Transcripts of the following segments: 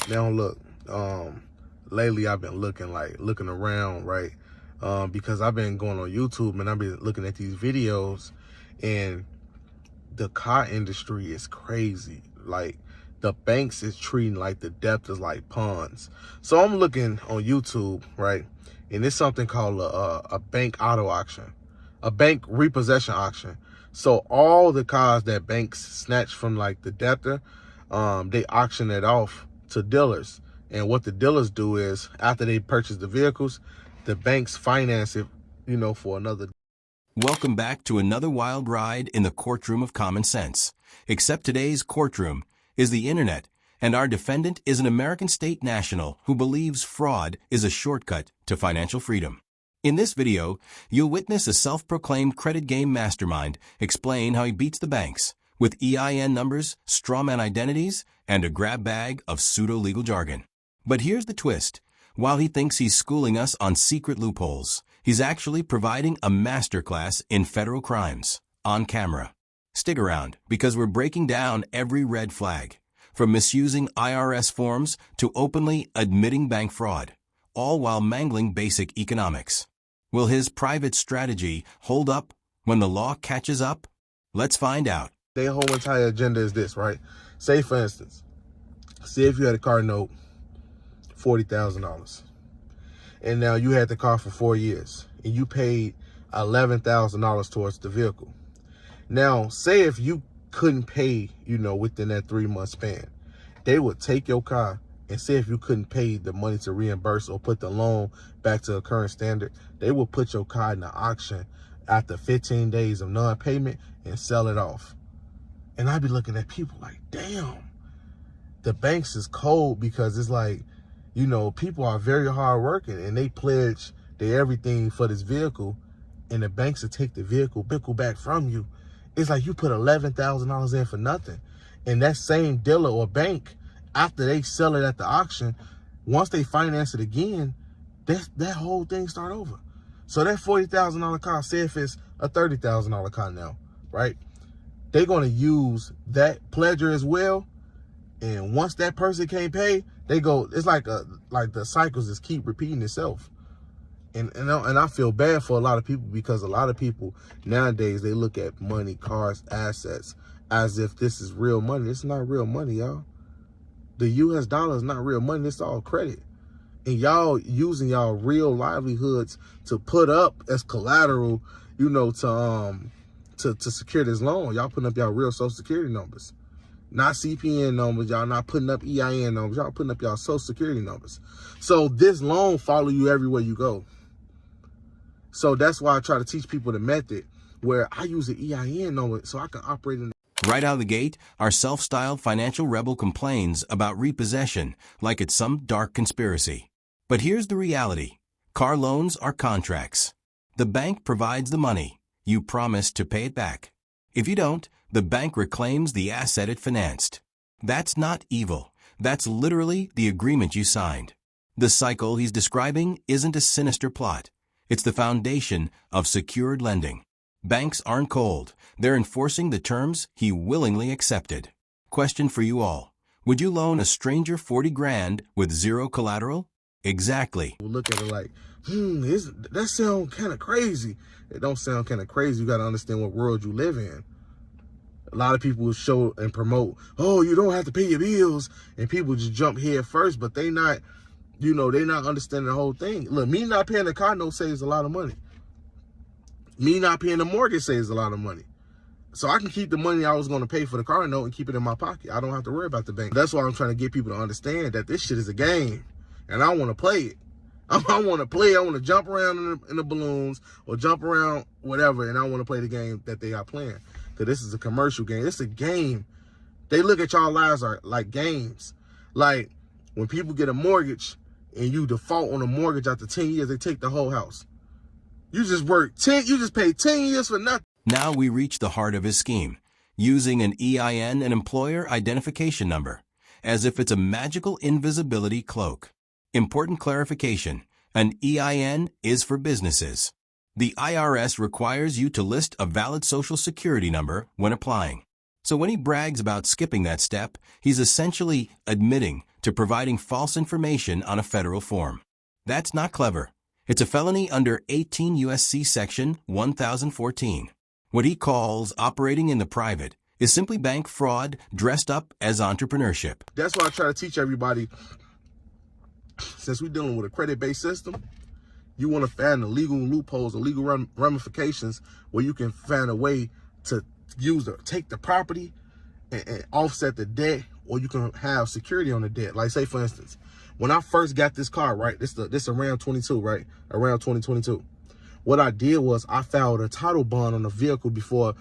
Now look, lately I've been looking around, right? Because I've been going on YouTube and I've been looking at these videos, and the car industry is crazy. Like, the banks is treating like the debtors like pawns. So I'm looking on YouTube, right? And it's something called a bank auto auction, a bank repossession auction. So all the cars that banks snatch from like the debtor, they auction it off to dealers. And what the dealers do is, after they purchase the vehicles, the banks finance it, for another. Welcome back to another wild ride in the courtroom of common sense. Except today's courtroom is the internet, and our defendant is an American state national who believes fraud is a shortcut to financial freedom. In this video, you'll witness a self-proclaimed credit game mastermind explain how he beats the banks with EIN numbers, strawman identities, and a grab bag of pseudo-legal jargon. But here's the twist. While he thinks he's schooling us on secret loopholes, he's actually providing a masterclass in federal crimes, on camera. Stick around, because we're breaking down every red flag, from misusing IRS forms to openly admitting bank fraud, all while mangling basic economics. Will his private strategy hold up when the law catches up? Let's find out. Their whole entire agenda is this, right? Say, for instance, if you had a car note, $40,000. And now you had the car for 4 years and you paid $11,000 towards the vehicle. Now, say if you couldn't pay, within that 3-month span, they would take your car and say if you couldn't pay the money to reimburse or put the loan back to a current standard, they will put your car in the auction after 15 days of non-payment and sell it off. And I'd be looking at people like, damn, the banks is cold, because it's like, people are very hard working and they pledge their everything for this vehicle, and the banks will take the vehicle back from you. It's like you put $11,000 in for nothing. And that same dealer or bank, after they sell it at the auction, once they finance it again, that whole thing start over. So that $40,000 car, say if it's a $30,000 car now, right? They're going to use that pledger as well. And once that person can't pay, they go, it's like the cycles just keep repeating itself. And I feel bad for a lot of people, because a lot of people nowadays, they look at money, cars, assets as if this is real money. It's not real money, y'all. The US dollar is not real money. It's all credit. And y'all using y'all real livelihoods to put up as collateral, to secure this loan. Y'all putting up y'all real social security numbers. Not CPN numbers. Y'all not putting up EIN numbers. Y'all putting up y'all social security numbers. So this loan follow you everywhere you go. So that's why I try to teach people the method where I use an EIN number so I can operate in. Right out of the gate, our self-styled financial rebel complains about repossession like it's some dark conspiracy. But here's the reality. Car loans are contracts. The bank provides the money. You promise to pay it back. If you don't, the bank reclaims the asset it financed. That's not evil. That's literally the agreement you signed. The cycle he's describing isn't a sinister plot. It's the foundation of secured lending. Banks aren't cold. They're enforcing the terms he willingly accepted. Question for you all. Would you loan a stranger 40 grand with zero collateral? Exactly. We'll look at it like, that sounds kind of crazy. It don't sound kind of crazy. You got to understand what world you live in. A lot of people will show and promote, oh, you don't have to pay your bills. And people just jump head first, but they not, they not understanding the whole thing. Look, me not paying the car note saves a lot of money. Me not paying the mortgage saves a lot of money. So I can keep the money I was going to pay for the car note and keep it in my pocket. I don't have to worry about the bank. That's why I'm trying to get people to understand that this shit is a game. And I want to play it. I want to play. I want to jump around in the balloons or jump around whatever. And I want to play the game that they are playing. Because this is a commercial game. It's a game. They look at y'all lives like games. Like when people get a mortgage and you default on a mortgage after 10 years, they take the whole house. You just paid 10 years for nothing. Now we reach the heart of his scheme, using an EIN, an employer identification number, as if it's a magical invisibility cloak. Important clarification, an EIN is for businesses. The IRS requires you to list a valid social security number when applying. So when he brags about skipping that step, he's essentially admitting to providing false information on a federal form. That's not clever. It's a felony under 18 U.S.C. Section 1014. What he calls operating in the private is simply bank fraud dressed up as entrepreneurship. That's why I try to teach everybody, since we're dealing with a credit-based system, you want to find the legal loopholes, the legal ramifications where you can find a way to take the property and offset the debt, or you can have security on the debt. Like, say, for instance, when I first got this car, right, this around 22, right, around 2022, what I did was I filed a title bond on the vehicle before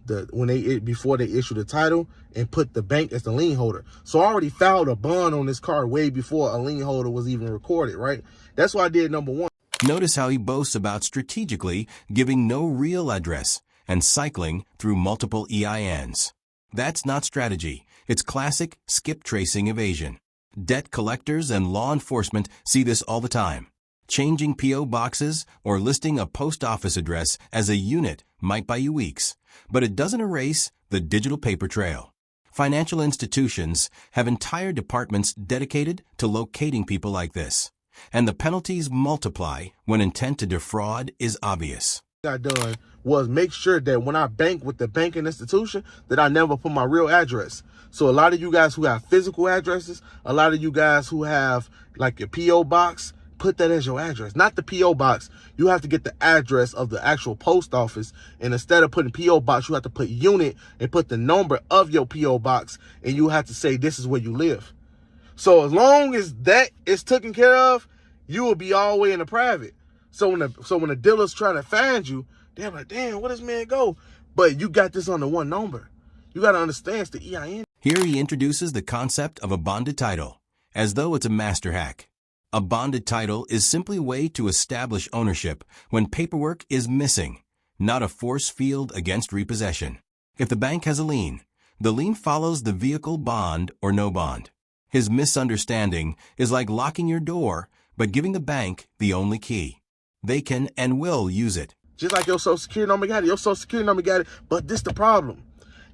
before they issued the title, and put the bank as the lien holder. So I already filed a bond on this car way before a lien holder was even recorded, right? That's why I did number one. Notice how he boasts about strategically giving no real address and cycling through multiple EINs. That's not strategy. It's classic skip tracing evasion. Debt collectors and law enforcement see this all the time. Changing P.O. boxes or listing a post office address as a unit might buy you weeks, but it doesn't erase the digital paper trail. Financial institutions have entire departments dedicated to locating people like this, and the penalties multiply when intent to defraud is obvious. What I done was make sure that when I bank with the banking institution, that I never put my real address. So a lot of you guys who have physical addresses, a lot of you guys who have like your P.O. box, put that as your address, not the P.O. box. You have to get the address of the actual post office. And instead of putting P.O. box, you have to put unit and put the number of your P.O. box. And you have to say, this is where you live. So as long as that is taken care of, you will be all the way in the private. So when the dealer's trying to find you, they're like, damn, where does man go? But you got this on the one number. You got to understand it's the EIN. Here he introduces the concept of a bonded title, as though it's a master hack. A bonded title is simply a way to establish ownership when paperwork is missing, not a force field against repossession. If the bank has a lien, the lien follows the vehicle, bond or no bond. His misunderstanding is like locking your door, but giving the bank the only key. They can and will use it. Just like your social security number got it, your social security number got it, but this the problem.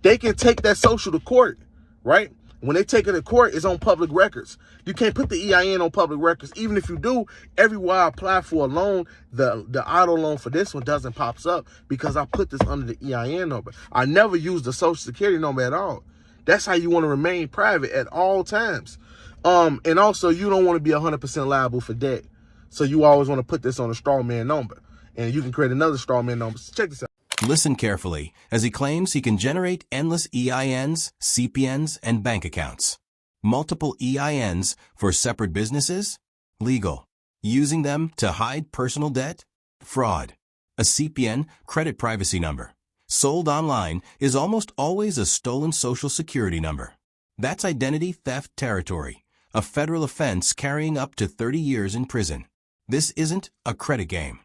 They can take that social to court, right? When they take it to court, it's on public records. You can't put the EIN on public records. Even if you do, everywhere I apply for a loan, the auto loan for this one doesn't pops up because I put this under the EIN number. I never use the social security number at all. That's how you want to remain private at all times. And also, you don't want to be 100% liable for debt. So you always want to put this on a straw man number. And you can create another straw man number. So check this out. Listen carefully, as he claims he can generate endless EINs, CPNs, and bank accounts. Multiple EINs for separate businesses? Legal. Using them to hide personal debt? Fraud. A CPN, credit privacy number, sold online is almost always a stolen social security number. That's identity theft territory, a federal offense carrying up to 30 years in prison. This isn't a credit game.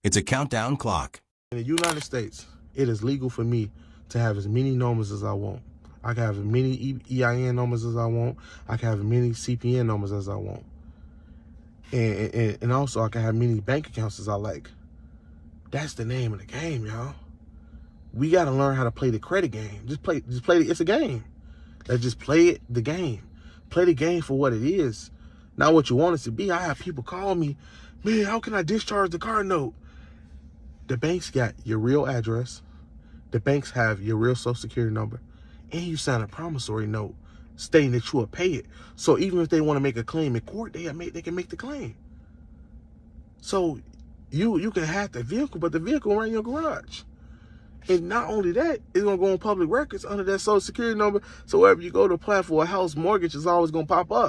It's a countdown clock. In the United States, it is legal for me to have as many numbers as I want. I can have as many EIN numbers as I want. I can have as many CPN numbers as I want. And also I can have many bank accounts as I like. That's the name of the game, y'all. We got to learn how to play the credit game. Just play it's a game. Let's just play the game. Play the game for what it is, not what you want it to be. I have people call me, man, how can I discharge the car note? The banks got your real address. The banks have your real social security number. And you sign a promissory note stating that you will pay it. So even if they want to make a claim in court, they can make the claim. So you can hack the vehicle, but the vehicle will run in your garage. And not only that, it's going to go on public records under that social security number. So wherever you go to apply for a house mortgage, it's always going to pop up.